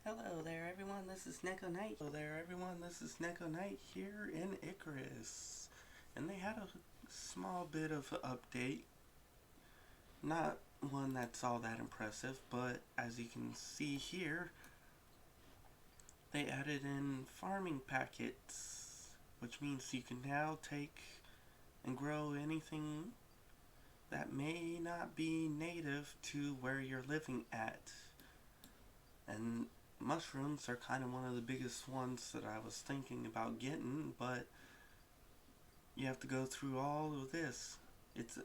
Hello there everyone, this is Neko Knight. Hello there everyone, this is Neko Knight here in Icarus. And they had a small bit of an update. Not one that's all that impressive, but as you can see here, they added in farming packets, which means you can now take and grow anything that may not be native to where you're living at. And mushrooms are kind of one of the biggest ones that I was thinking about getting, but you have to go through all of this.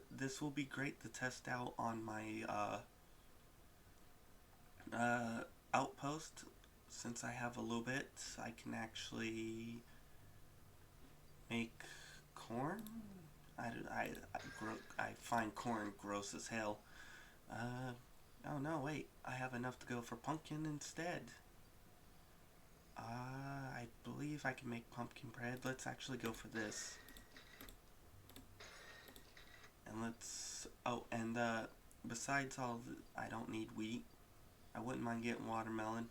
This will be great to test out on my outpost. Since I have a little bit, I can actually make corn. I find corn gross as hell. Oh no, wait, I have enough to go for pumpkin instead. I believe I can make pumpkin bread. Let's actually go for this. And besides I don't need wheat. I wouldn't mind getting watermelon.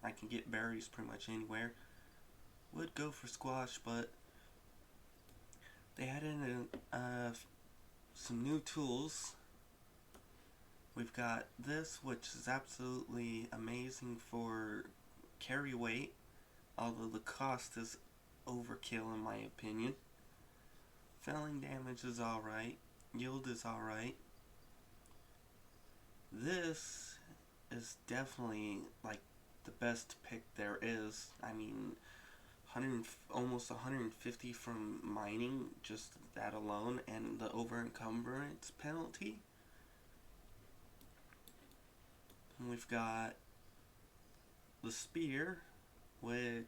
I can get berries pretty much anywhere. Would go for squash, but they added in some new tools. We've got this, which is absolutely amazing for carry weight, although the cost is overkill in my opinion. Felling damage is alright, yield is alright. This is definitely like the best pick there is. I mean, almost 150 from mining, just that alone, and the over encumbrance penalty. And we've got the spear, which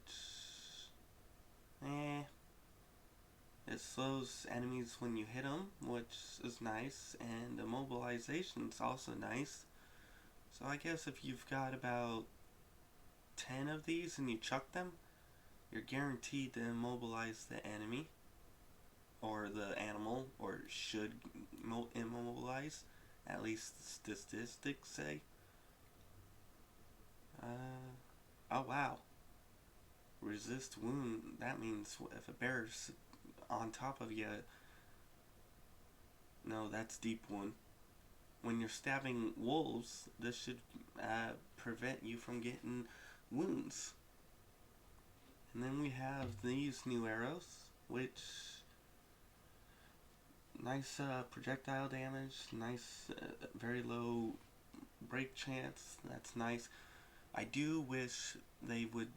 it slows enemies when you hit them, which is nice, and immobilization's also nice. So I guess if you've got about 10 of these and you chuck them, you're guaranteed to immobilize the enemy, or the animal, or should immobilize, at least the statistics say. Oh wow. Resist wound, that means if a bear's on top of you, no, that's deep wound. When you're stabbing wolves, this should prevent you from getting wounds. And then we have these new arrows, which nice projectile damage, nice very low break chance, that's nice. I do wish they would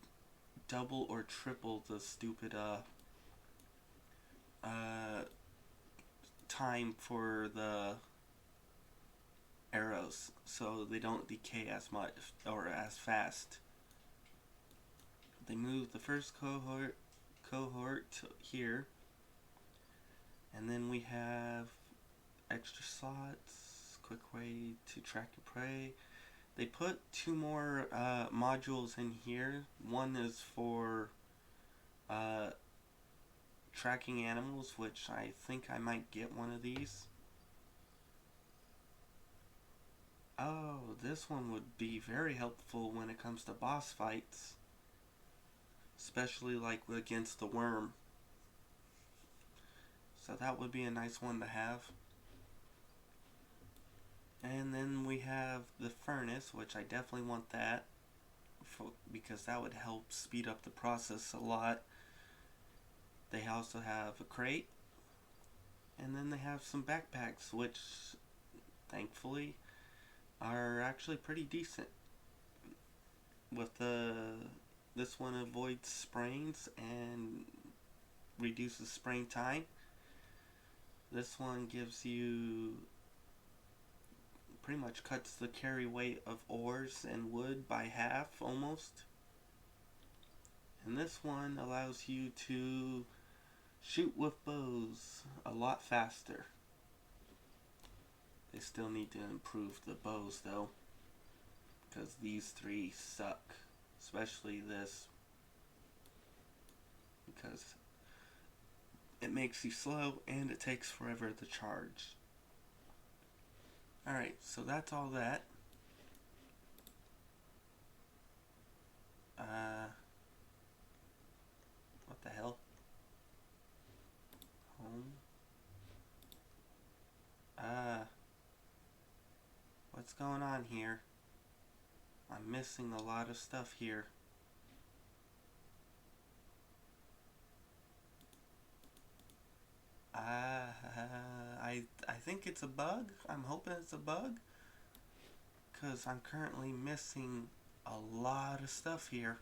double or triple the stupid time for the arrows so they don't decay as much or as fast. They moved the first cohort here, and then we have extra slots, quick way to track your prey. They put two more modules in here. One is for tracking animals, which I think I might get one of these. Oh, this one would be very helpful when it comes to boss fights, especially like against the worm. So that would be a nice one to have. And then we have the furnace, which I definitely want that because that would help speed up the process a lot. They also have a crate, and then they have some backpacks, which thankfully are actually pretty decent. With this one avoids sprains and reduces sprain time. This one gives you pretty much cuts the carry weight of ores and wood by half almost. And this one allows you to shoot with bows a lot faster. They still need to improve the bows though, because these three suck, especially this, because it makes you slow and it takes forever to charge. Alright, so that's all that. what's going on here. I'm missing a lot of stuff here. I think it's a bug. I'm hoping it's a bug. Because I'm currently missing a lot of stuff here.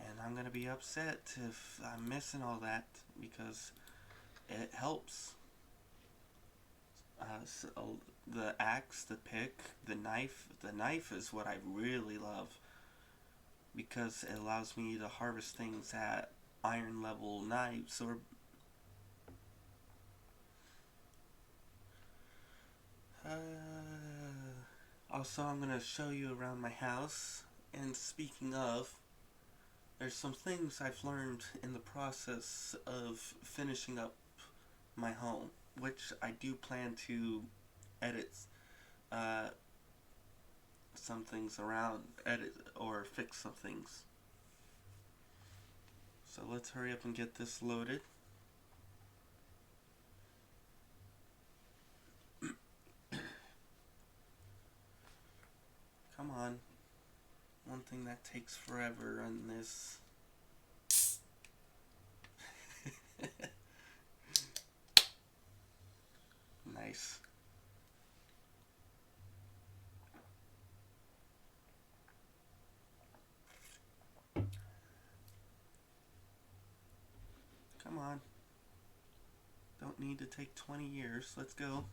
And I'm going to be upset if I'm missing all that. Because it helps. So the axe, the pick, the knife. The knife is what I really love. Because it allows me to harvest things at iron level knives or also I'm gonna show you around my house. And speaking of, there's some things I've learned in the process of finishing up my home, which I do plan to edit some things around, edit or fix some things. So let's hurry up and get this loaded. Come on. One thing that takes forever on this. Nice. Come on. Don't need to take 20 years. Let's go.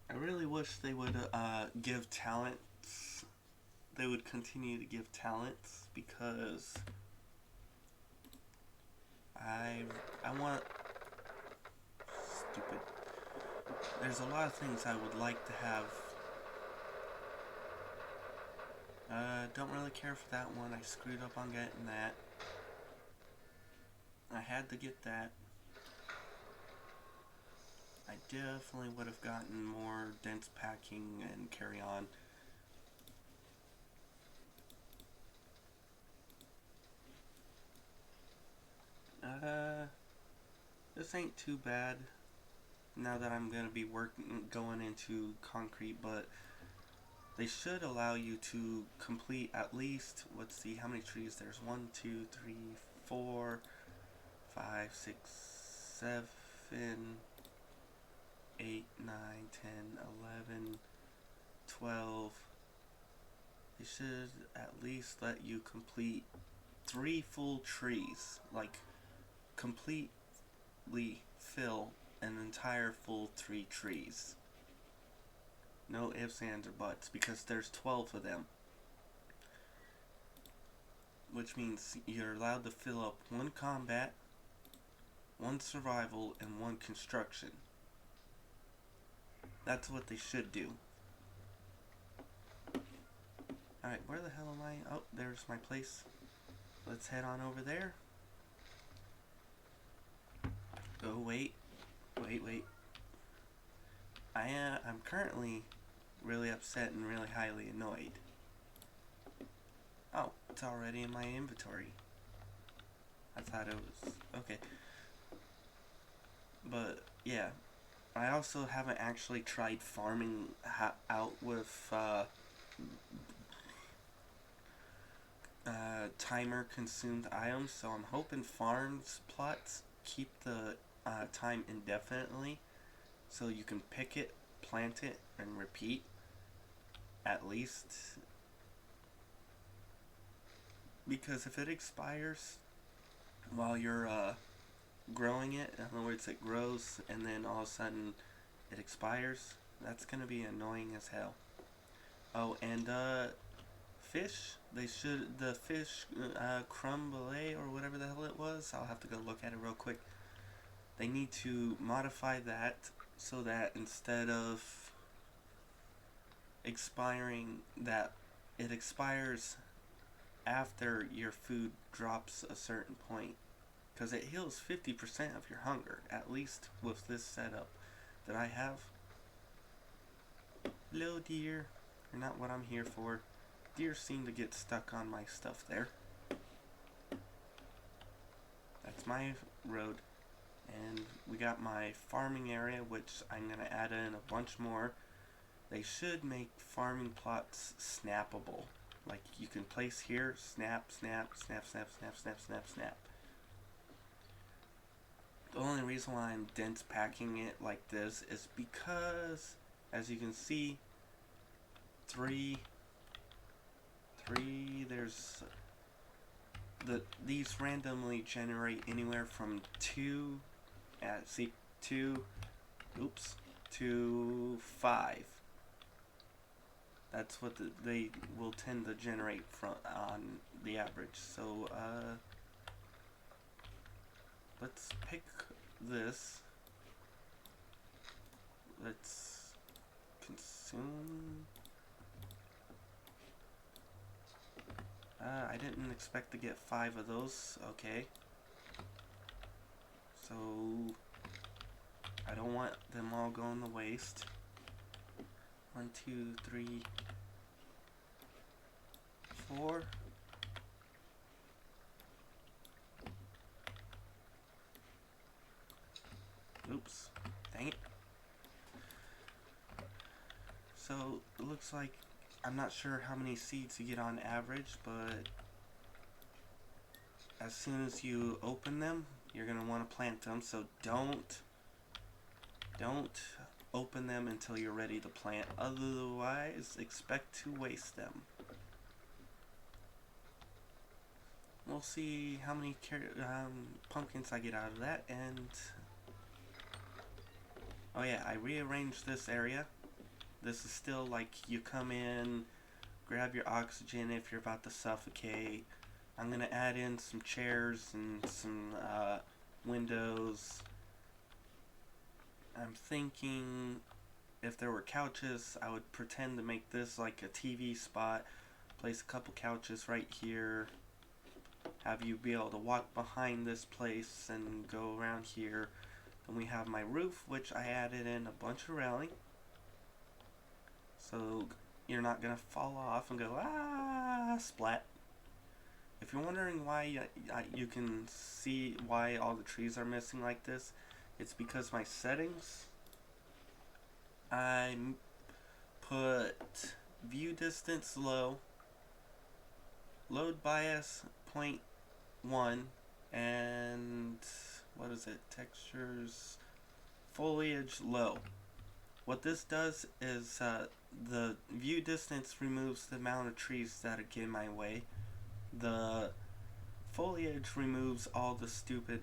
I really wish they would give talents. They would continue to give talents because I want stupid. There's a lot of things I would like to have. Don't really care for that one. I screwed up on getting that. I had to get that. I definitely would have gotten more dense packing and carry on. This ain't too bad now that I'm gonna be going into concrete, but they should allow you to complete at least, let's see how many trees there's. 1, 2, 3, 4, 5, 6, 7, 8, 9, 10, 11, 12. They should at least let you complete 3 full trees. Like, completely fill an entire full 3 trees. No ifs, ands, or buts, because there's 12 of them. Which means you're allowed to fill up 1 combat, 1 survival, and 1 construction. That's what they should do. Alright, where the hell am I? Oh, there's my place. Let's head on over there. Oh, wait. I'm currently really upset and really highly annoyed. Oh, it's already in my inventory. I thought it was... okay. But, yeah. I also haven't actually tried farming out with timer consumed items, so I'm hoping farms plots keep the time indefinitely, so you can pick it, plant it, and repeat at least. Because if it expires while you're growing it, in other words, it grows and then all of a sudden it expires, that's gonna be annoying as hell. Oh, and fish, the fish crumb ballet or whatever the hell it was, I'll have to go look at it real quick. They need to modify that so that instead of expiring, that it expires after your food drops a certain point. because it heals 50% of your hunger, at least with this setup that I have. Hello, deer. You're not what I'm here for. Deer seem to get stuck on my stuff there. That's my road. And we got my farming area, which I'm going to add in a bunch more. They should make farming plots snappable. Like you can place here, snap, snap, snap, snap, snap, snap, snap, snap. The only reason why I'm dense packing it like this is because, as you can see, these randomly generate anywhere from 2 to 5. That's what they will tend to generate from on the average. So let's pick this. Let's consume. I didn't expect to get 5 of those. Okay. So I don't want them all going to waste. 1, 2, 3, 4. Oops. Dang it. So it looks like, I'm not sure how many seeds you get on average, but as soon as you open them, you're going to want to plant them. So don't open them until you're ready to plant. Otherwise, expect to waste them. We'll see how many pumpkins I get out of that. And oh yeah, I rearranged this area. This is still like you come in, grab your oxygen if you're about to suffocate. I'm gonna add in some chairs and some windows. I'm thinking if there were couches, I would pretend to make this like a TV spot. Place a couple couches right here. Have you be able to walk behind this place and go around here. Then we have my roof, which I added in a bunch of railing. So you're not gonna fall off and go, ah, splat. If you're wondering why you can see why all the trees are missing like this, it's because my settings, I put view distance low, load bias 0.1, and what is it, textures, foliage low. What this does is the view distance removes the amount of trees that get in my way. The foliage removes all the stupid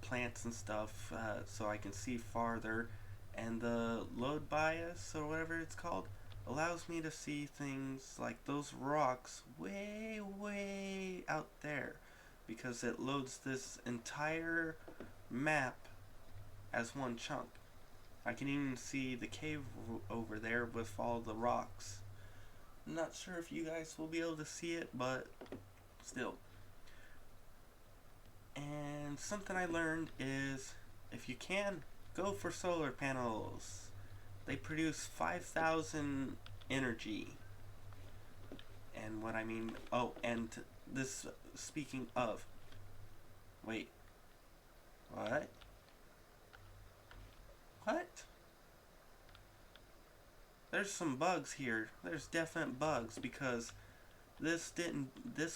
plants and stuff so I can see farther. And the load bias, or whatever it's called, allows me to see things like those rocks way, way out there. Because it loads this entire map as one chunk. I can even see the cave over there with all the rocks. I'm not sure if you guys will be able to see it, but still. And something I learned is, if you can, go for solar panels. They produce 5,000 energy. And what I mean, oh, and this, speaking of, wait, what? What? There's some bugs here. There's definite bugs because this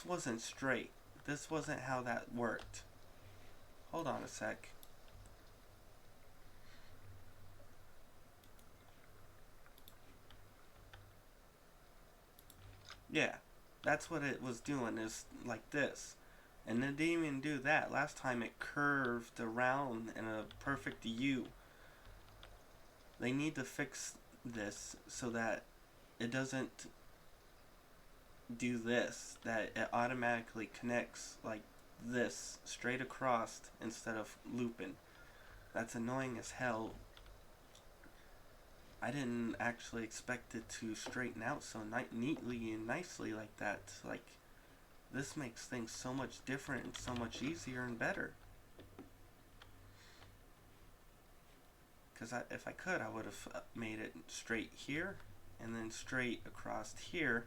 wasn't straight. This wasn't how that worked. Hold on a sec. Yeah, that's what it was doing, is like this. And it didn't even do that. Last time it curved around in a perfect U. They need to fix this so that it doesn't do this, that it automatically connects like this straight across instead of looping. That's annoying as hell. I didn't actually expect it to straighten out so neatly and nicely like that. Like, this makes things so much different and so much easier and better. because if I could, I would have made it straight here, and then straight across here,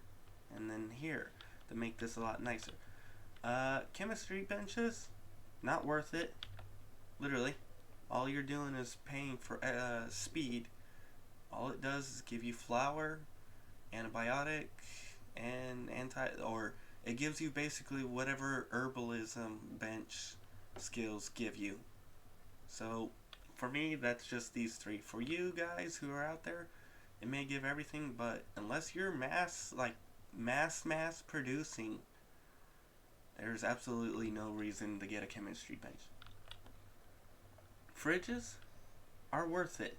and then here, to make this a lot nicer. Chemistry benches, not worth it. Literally, all you're doing is paying for speed. All it does is give you flour, antibiotic, and or it gives you basically whatever herbalism bench skills give you. So for me, that's just these three. For you guys who are out there, it may give everything, but unless you're mass producing, there's absolutely no reason to get a chemistry bench. Fridges are worth it.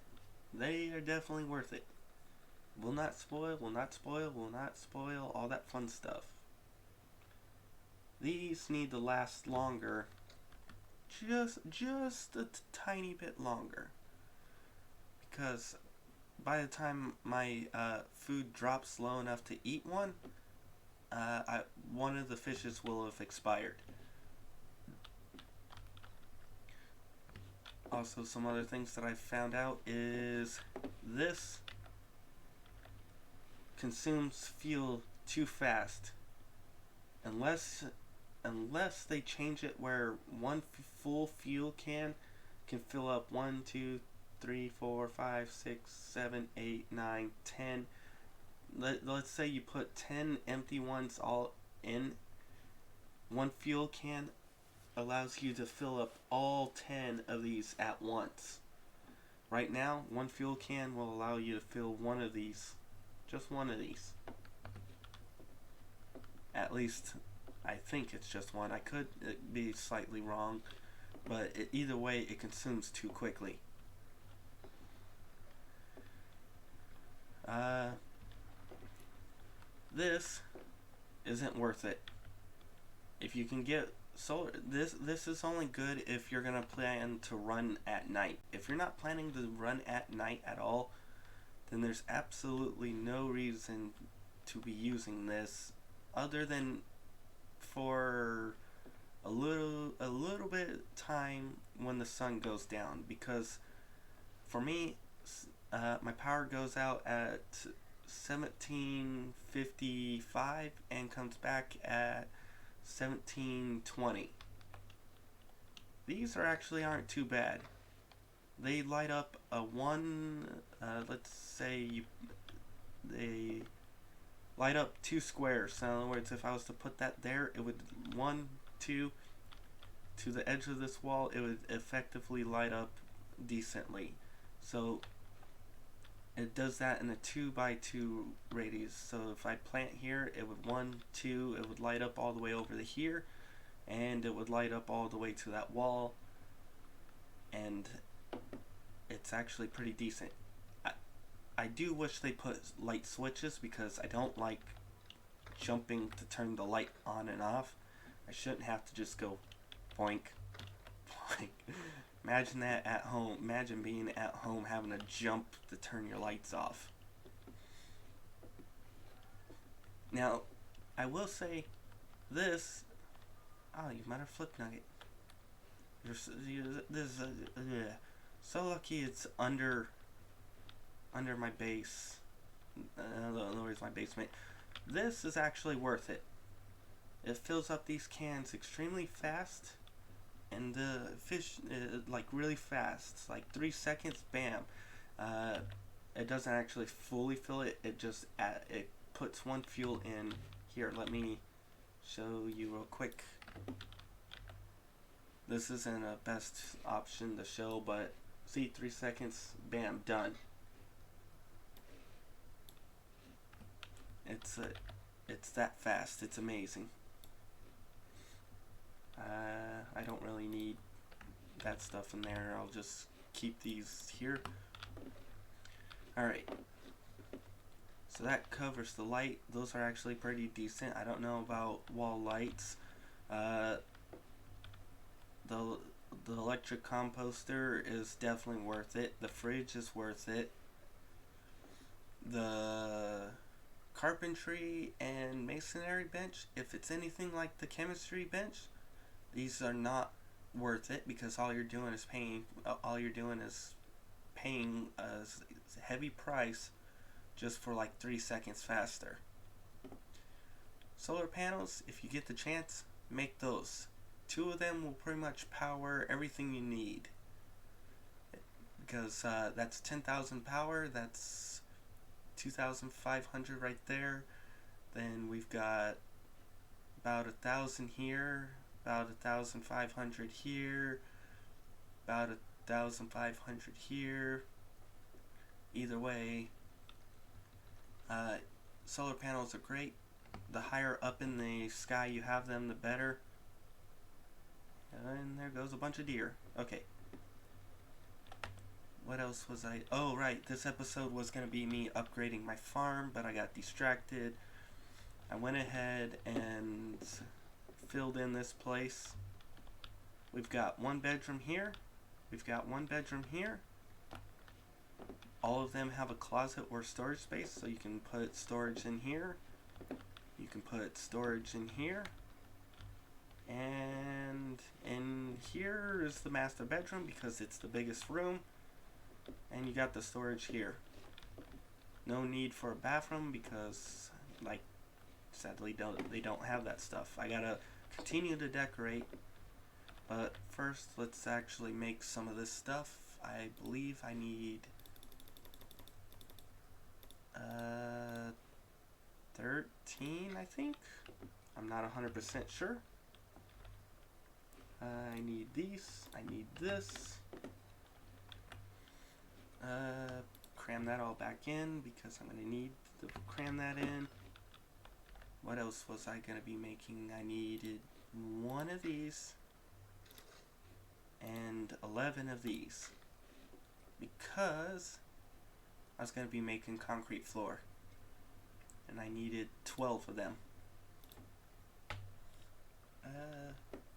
They are definitely worth it. Will not spoil, will not spoil, will not spoil, all that fun stuff. These need to last longer, just a tiny bit longer. Because by the time my food drops low enough to eat one, one of the fishes will have expired. Also, some other things that I found out is this consumes fuel too fast. Unless they change it where one full fuel can fill up 1, 2, 3, 4, 5, 6, 7, 8, 9, 10. Let's say you put 10 empty ones all in. One fuel can allows you to fill up all 10 of these at once. Right now, one fuel can will allow you to fill one of these. Just one of these. At least, I think it's just one. I could be slightly wrong, but either way, it consumes too quickly. This isn't worth it. If you can get solar, this is only good if you're gonna plan to run at night. If you're not planning to run at night at all, then there's absolutely no reason to be using this other than for a little bit of time when the sun goes down. Because for me, my power goes out at 17:55 and comes back at 17:20. These aren't too bad. They light up a let's say they light up 2 squares. So in other words, if I was to put that there, it would 1, 2 to the edge of this wall, it would effectively light up decently. So it does that in a 2x2 radius. So if I plant here, it would 1, 2, it would light up all the way over to here, and it would light up all the way to that wall, and it's actually pretty decent. I do wish they put light switches because I don't like jumping to turn the light on and off. I shouldn't have to just go boink, boink. Imagine that at home. Imagine being at home having to jump to turn your lights off. Now, I will say this. Oh, you might have flipped nugget. So lucky it's under my base. In other words, my basement. This is actually worth it. It fills up these cans extremely fast. And the fish, like really fast, like 3 seconds, bam. It doesn't actually fully fill it. It just it puts one fuel in. Here, let me show you real quick. This isn't a best option to show, but see, 3 seconds, bam, done. It's that fast. It's amazing. I don't really need that stuff in there. I'll just keep these here. Alright. So that covers the light. Those are actually pretty decent. I don't know about wall lights. The electric composter is definitely worth it. The fridge is worth it. The carpentry and masonry bench, if it's anything like the chemistry bench, these are not worth it because all you're doing is paying a heavy price just for like 3 seconds faster. Solar panels, if you get the chance, make those. 2 of them will pretty much power everything you need. Because that's 10,000 power, that's 2,500 right there. Then we've got about 1,000 here, about 1,500 here, about 1,500 here. Either way, solar panels are great. The higher up in the sky you have them, the better. And there goes a bunch of deer. Okay. What else was I... Oh, right. This episode was going to be me upgrading my farm, but I got distracted. I went ahead and filled in this place. We've got 1 bedroom here. We've got 1 bedroom here. All of them have a closet or storage space, so you can put storage in here. You can put storage in here. And in here is the master bedroom because it's the biggest room. And you got the storage here. No need for a bathroom because, like, sadly they don't have that stuff. I gotta continue to decorate. But first, let's actually make some of this stuff. I believe I need 13, I think. I'm not 100% sure. I need these. I need this. Cram that all back in because I'm going to need to cram that in. What else was I going to be making? I needed 1 of these and 11 of these because I was going to be making concrete floor and I needed 12 of them.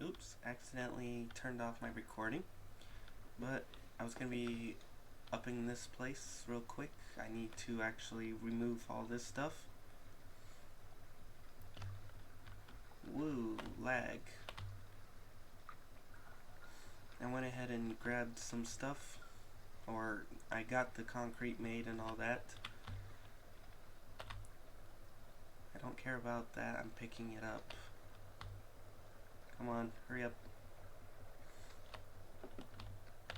Oops, accidentally turned off my recording, but I was going to be upping this place real quick. I need to actually remove all this stuff. Woo, lag. I went ahead and grabbed some stuff, or I got the concrete made and all that. I don't care about that, I'm picking it up. Come on, hurry up.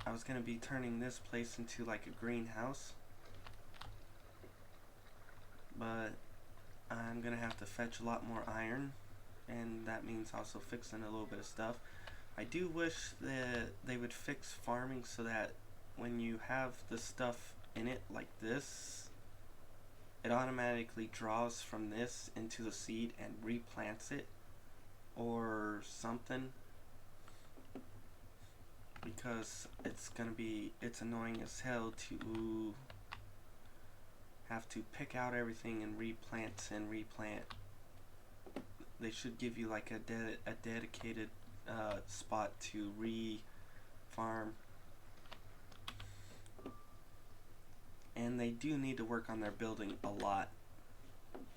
I was going to be turning this place into like a greenhouse, but I'm going to have to fetch a lot more iron, and that means also fixing a little bit of stuff. I do wish that they would fix farming so that when you have the stuff in it like this, it automatically draws from this into the seed and replants it or something, because it's annoying as hell to have to pick out everything and replant. They should give you like a dedicated spot to re-farm. And they do need to work on their building a lot.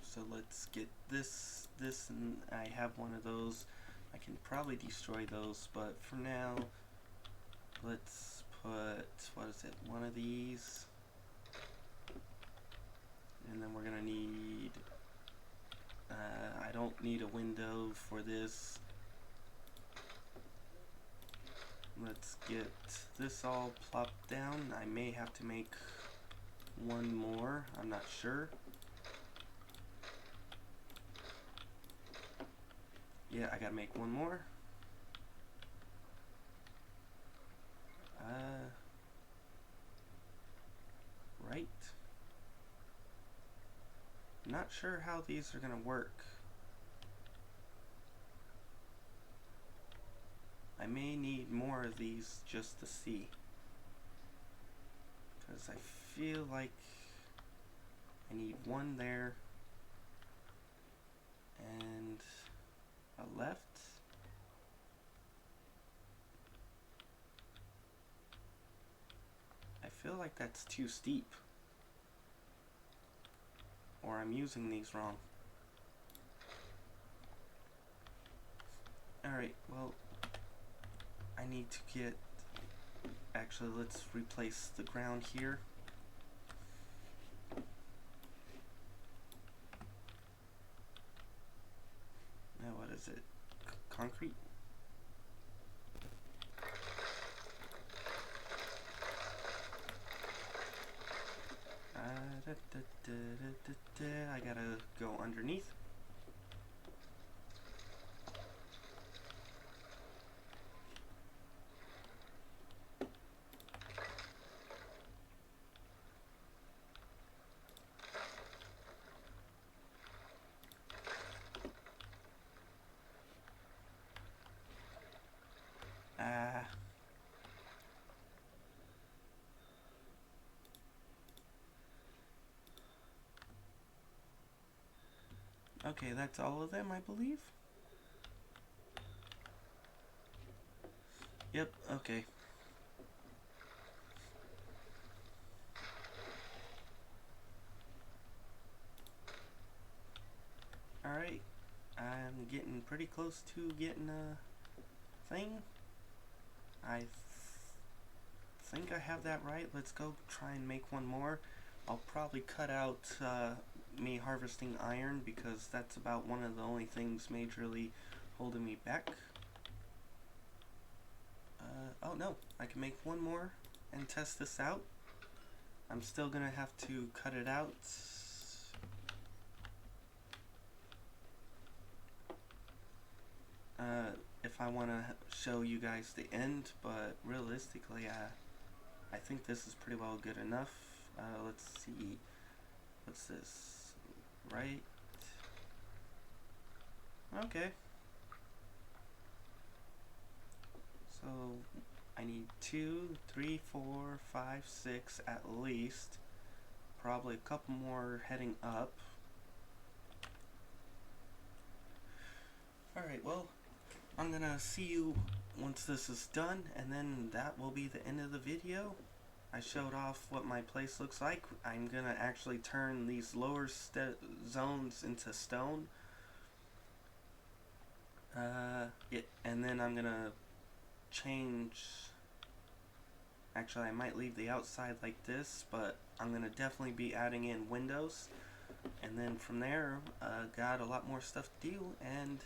So let's get this, and I have one of those. I can probably destroy those, but for now, let's put, what is it, 1 of these. And then we're gonna need, I don't need a window for this. Let's get this all plopped down. I may have to make 1 more, I'm not sure. Yeah, I gotta make 1 more. Right. Not sure how these are gonna work. I may need more of these just to see, because I feel like I need 1 there and a left. I feel like that's too steep, or I'm using these wrong. Alright, well, I need to get Actually, let's replace the ground here. Now what is it? Concrete? I gotta go underneath. Okay, that's all of them, I believe. Yep, okay. Alright, I'm getting pretty close to getting a thing. I think I have that right. Let's go try and make one more. I'll probably cut out me harvesting iron because that's about one of the only things majorly holding me back. Oh no, I can make one more and test this out. I'm still gonna have to cut it out. If I want to show you guys the end, but realistically, I think this is pretty well good enough. Let's see. What's this? Right? Okay. So I need 2, 3, 4, 5, 6 at least. Probably a couple more heading up. Alright, well, I'm gonna see you once this is done, and then that will be the end of the video. I showed off what my place looks like. I'm gonna actually turn these lower zones into stone. And then I'm gonna change. Actually, I might leave the outside like this, but I'm gonna definitely be adding in windows. And then from there, got a lot more stuff to do, and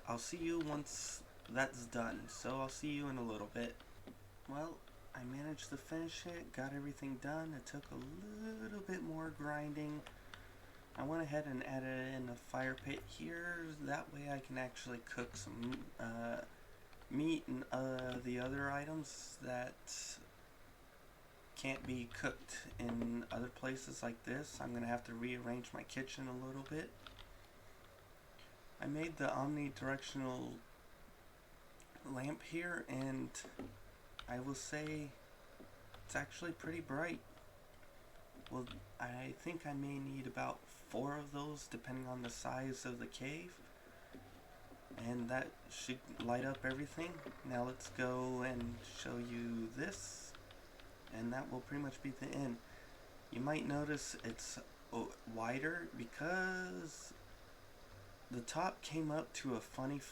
I'll see you once that's done. So I'll see you in a little bit. Well, I managed to finish it, got everything done. It took a little bit more grinding. I went ahead and added in a fire pit here. That way I can actually cook some meat and the other items that can't be cooked in other places like this. I'm going to have to rearrange my kitchen a little bit. I made the omnidirectional lamp here, and I will say it's actually pretty bright. Well, I think I may need about 4 of those depending on the size of the cave, and that should light up everything. Now let's go and show you this, and that will pretty much be the end. You might notice it's wider because the top came up to a funny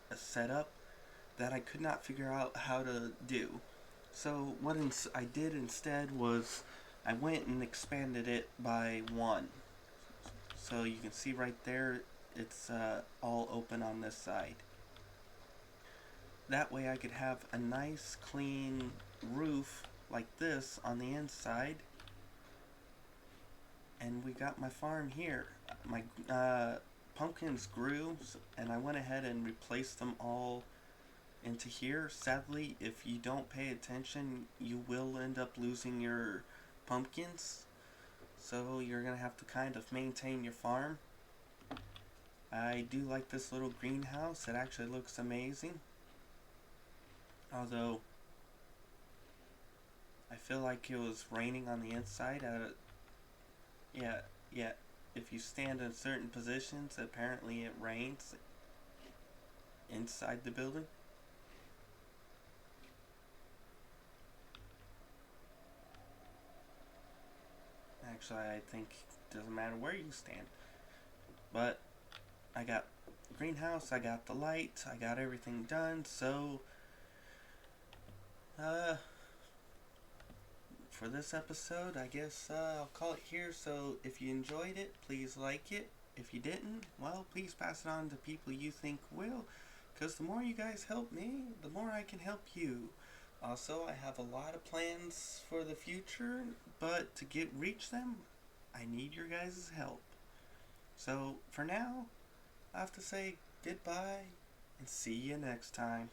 a setup that I could not figure out how to do. So what I did instead was I went and expanded it by 1. So you can see right there, it's all open on this side. That way I could have a nice clean roof like this on the inside. And we got my farm here. My pumpkins grew, and I went ahead and replaced them all into here. Sadly, if you don't pay attention, you will end up losing your pumpkins. So you're going to have to kind of maintain your farm. I do like this little greenhouse. It actually looks amazing. Although, I feel like it was raining on the inside. Yeah. If you stand in certain positions, apparently it rains inside the building. Actually, I think it doesn't matter where you stand. But I got greenhouse, I got the light, I got everything done. So for this episode, I guess I'll call it here. So if you enjoyed it, please like it. If you didn't, well, please pass it on to people you think will, because the more you guys help me, the more I can help you. Also, I have a lot of plans for the future, but to reach them, I need your guys' help. So for now, I have to say goodbye and see you next time.